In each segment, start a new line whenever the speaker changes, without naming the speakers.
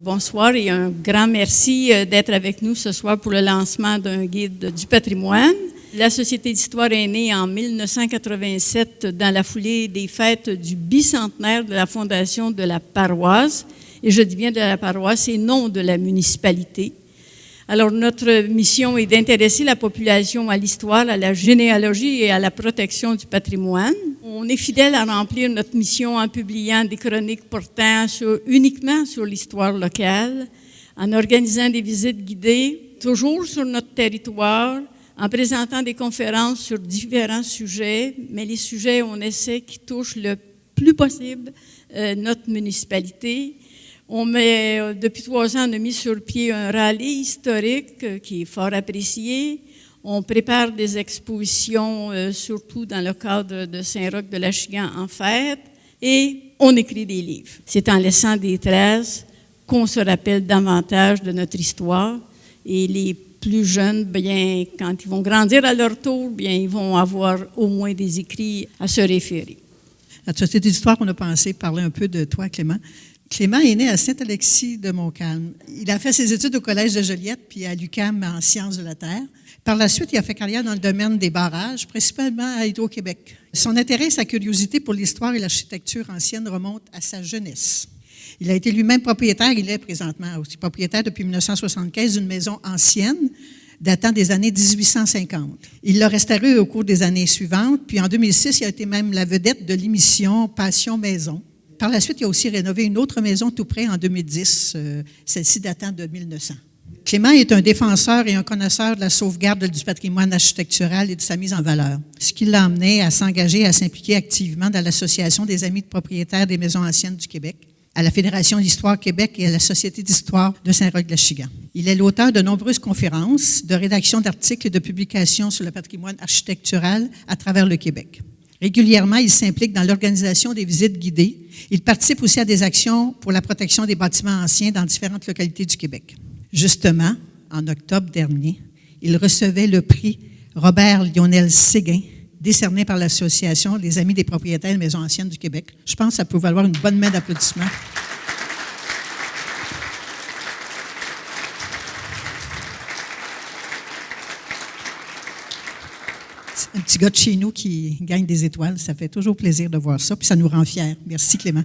Bonsoir et un grand merci d'être avec nous ce soir pour le lancement d'un guide du patrimoine. La Société d'histoire est née en 1987 dans la foulée des fêtes du bicentenaire de la fondation de la paroisse. Et je dis bien de la paroisse et non de la municipalité. Alors, notre mission est d'intéresser la population à l'histoire, à la généalogie et à la protection du patrimoine. On est fidèle à remplir notre mission en publiant des chroniques portant uniquement sur l'histoire locale, en organisant des visites guidées, toujours sur notre territoire, en présentant des conférences sur différents sujets, mais les sujets, on essaie, qui touchent le plus possible notre municipalité. Depuis 3 ans, on a mis sur pied un rallye historique qui est fort apprécié. On prépare des expositions, surtout dans le cadre de Saint-Roch-de-l'Achigan en fête, et on écrit des livres. C'est en laissant des traces qu'on se rappelle davantage de notre histoire. Et les plus jeunes, bien, quand ils vont grandir à leur tour, bien, ils vont avoir au moins des écrits à se référer.
À la Société d'histoire, on a pensé parler un peu de toi, Clément. Clément est né à Saint-Alexis-de-Montcalm. Il a fait ses études au Collège de Joliette puis à l'UQAM en sciences de la Terre. Par la suite, il a fait carrière dans le domaine des barrages, principalement à Hydro-Québec. Son intérêt et sa curiosité pour l'histoire et l'architecture ancienne remontent à sa jeunesse. Il a été lui-même propriétaire, il est présentement aussi propriétaire depuis 1975 d'une maison ancienne datant des années 1850. Il l'a restaurée au cours des années suivantes, puis en 2006, il a été même la vedette de l'émission Passion Maison. Par la suite, il a aussi rénové une autre maison tout près en 2010, celle-ci datant de 1900. Clément est un défenseur et un connaisseur de la sauvegarde du patrimoine architectural et de sa mise en valeur, ce qui l'a amené à s'engager et à s'impliquer activement dans l'Association des amis de propriétaires des maisons anciennes du Québec, à la Fédération d'histoire Québec et à la Société d'histoire de Saint-Roch-de-l'Achigan. Il est l'auteur de nombreuses conférences, de rédaction d'articles et de publications sur le patrimoine architectural à travers le Québec. Régulièrement, il s'implique dans l'organisation des visites guidées. Il participe aussi à des actions pour la protection des bâtiments anciens dans différentes localités du Québec. Justement, en octobre dernier, il recevait le prix Robert-Lionel Séguin, décerné par l'Association des amis des propriétaires de maisons anciennes du Québec. Je pense que ça peut valoir une bonne main d'applaudissements. Un petit gars de chez nous qui gagne des étoiles, ça fait toujours plaisir de voir ça, puis ça nous rend fiers. Merci Clément.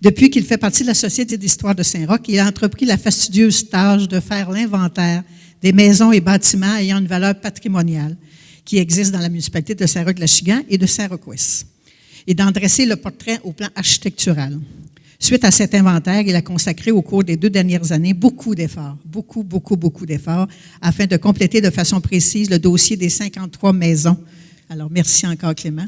Depuis qu'il fait partie de la Société d'histoire de Saint-Roch, il a entrepris la fastidieuse tâche de faire l'inventaire des maisons et bâtiments ayant une valeur patrimoniale qui existent dans la municipalité de Saint-Roch-de-l'Achigan et de Saint-Roch-Ouest, et d'en dresser le portrait au plan architectural. Suite à cet inventaire, il a consacré au cours des 2 dernières années beaucoup d'efforts, beaucoup d'efforts, afin de compléter de façon précise le dossier des 53 maisons. Alors, merci encore, Clément.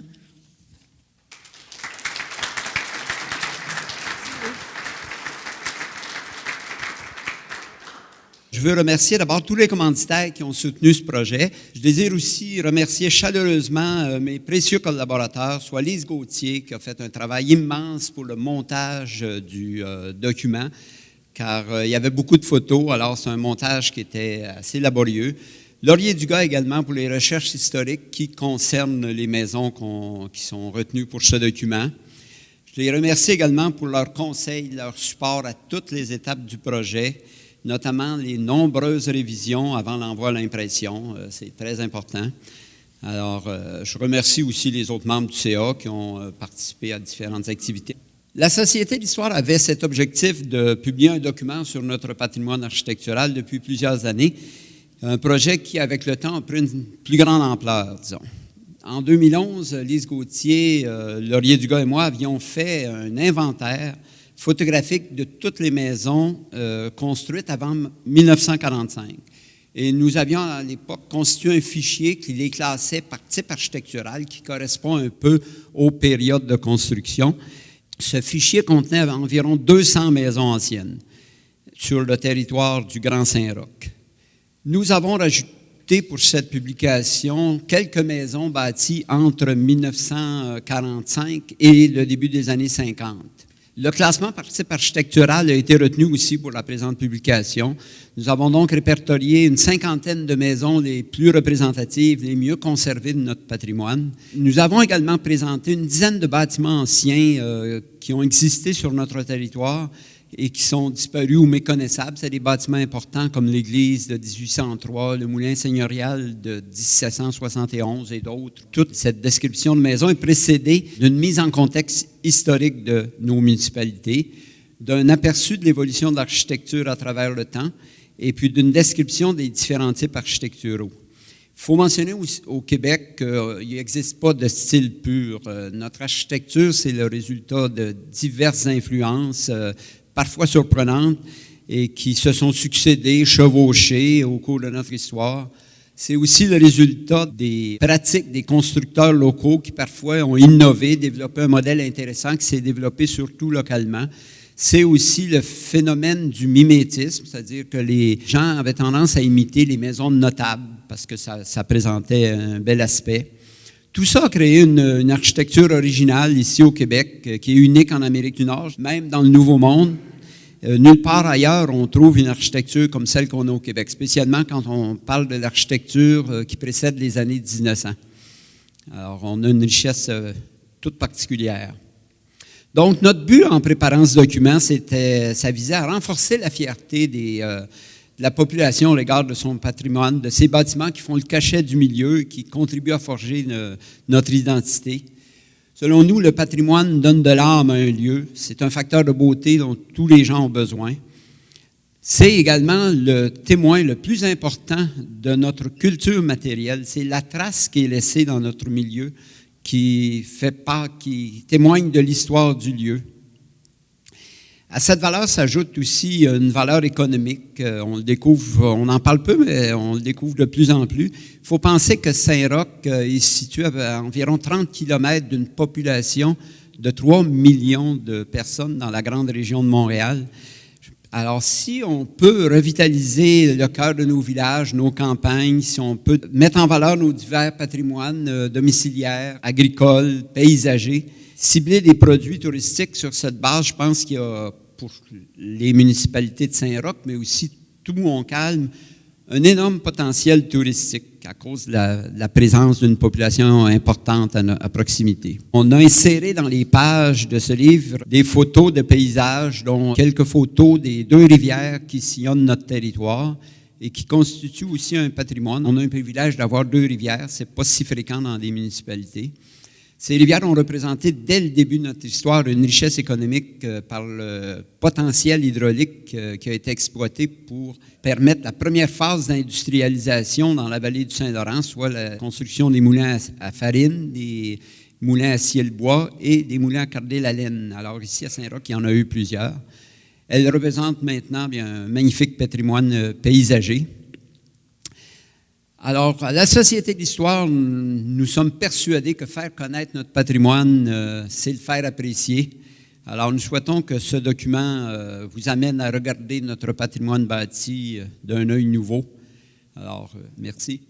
Je veux remercier d'abord tous les commanditaires qui ont soutenu ce projet. Je désire aussi remercier chaleureusement mes précieux collaborateurs, soit Lise Gauthier, qui a fait un travail immense pour le montage du document, car il y avait beaucoup de photos, alors c'est un montage qui était assez laborieux. Laurier Dugas également pour les recherches historiques qui concernent les maisons qui sont retenues pour ce document. Je les remercie également pour leur conseil, leur support à toutes les étapes du projet, notamment les nombreuses révisions avant l'envoi à l'impression. C'est très important. Alors, je remercie aussi les autres membres du CA qui ont participé à différentes activités. La Société d'histoire avait cet objectif de publier un document sur notre patrimoine architectural depuis plusieurs années. Un projet qui, avec le temps, a pris une plus grande ampleur, disons. En 2011, Lise Gauthier, Laurier Dugas et moi avions fait un inventaire photographique de toutes les maisons construites avant 1945. Et nous avions à l'époque constitué un fichier qui les classait par type architectural qui correspond un peu aux périodes de construction. Ce fichier contenait environ 200 maisons anciennes sur le territoire du Grand Saint-Roch. Nous avons rajouté pour cette publication quelques maisons bâties entre 1945 et le début des années 50. Le classement par type architectural a été retenu aussi pour la présente publication. Nous avons donc répertorié une 50aine de maisons les plus représentatives, les mieux conservées de notre patrimoine. Nous avons également présenté une dizaine de bâtiments anciens qui ont existé sur notre territoire et qui sont disparus ou méconnaissables. C'est des bâtiments importants comme l'église de 1803, le moulin seigneurial de 1771 et d'autres. Toute cette description de maison est précédée d'une mise en contexte historique de nos municipalités, d'un aperçu de l'évolution de l'architecture à travers le temps et puis d'une description des différents types architecturaux. Il faut mentionner au Québec qu'il n'existe pas de style pur. Notre architecture, c'est le résultat de diverses influences, parfois surprenantes, et qui se sont succédées, chevauchées au cours de notre histoire. C'est aussi le résultat des pratiques des constructeurs locaux qui parfois ont innové, développé un modèle intéressant qui s'est développé surtout localement. C'est aussi le phénomène du mimétisme, c'est-à-dire que les gens avaient tendance à imiter les maisons de notables parce que ça présentait un bel aspect. Tout ça a créé une architecture originale ici au Québec qui est unique en Amérique du Nord, même dans le Nouveau Monde. Nulle part ailleurs, on trouve une architecture comme celle qu'on a au Québec, spécialement quand on parle de l'architecture qui précède les années 1900. Alors, on a une richesse toute particulière. Donc, notre but en préparant ce document, ça visait à renforcer la fierté de la population au regard de son patrimoine, de ces bâtiments qui font le cachet du milieu, qui contribuent à forger notre identité. Selon nous, le patrimoine donne de l'âme à un lieu. C'est un facteur de beauté dont tous les gens ont besoin. C'est également le témoin le plus important de notre culture matérielle. C'est la trace qui est laissée dans notre milieu qui témoigne de l'histoire du lieu. À cette valeur s'ajoute aussi une valeur économique. On le découvre, on en parle peu, mais on le découvre de plus en plus. Il faut penser que Saint-Roch est situé à environ 30 kilomètres d'une population de 3 millions de personnes dans la grande région de Montréal. Alors, si on peut revitaliser le cœur de nos villages, nos campagnes, si on peut mettre en valeur nos divers patrimoines domiciliaires, agricoles, paysagers, cibler des produits touristiques sur cette base, je pense qu'il y a pour les municipalités de Saint-Roch, mais aussi tout Montcalm, un énorme potentiel touristique à cause de la présence d'une population importante à proximité. On a inséré dans les pages de ce livre des photos de paysages, dont quelques photos des 2 rivières qui sillonnent notre territoire et qui constituent aussi un patrimoine. On a un privilège d'avoir 2 rivières, c'est pas si fréquent dans des municipalités. Ces rivières ont représenté dès le début de notre histoire une richesse économique par le potentiel hydraulique qui a été exploité pour permettre la première phase d'industrialisation dans la vallée du Saint-Laurent, soit la construction des moulins à farine, des moulins à scier le bois et des moulins à carder la laine. Alors ici à Saint-Roch, il y en a eu plusieurs. Elles représentent maintenant un magnifique patrimoine paysager. Alors, à la Société de l'Histoire, nous sommes persuadés que faire connaître notre patrimoine, c'est le faire apprécier. Alors, nous souhaitons que ce document vous amène à regarder notre patrimoine bâti d'un œil nouveau. Alors, merci.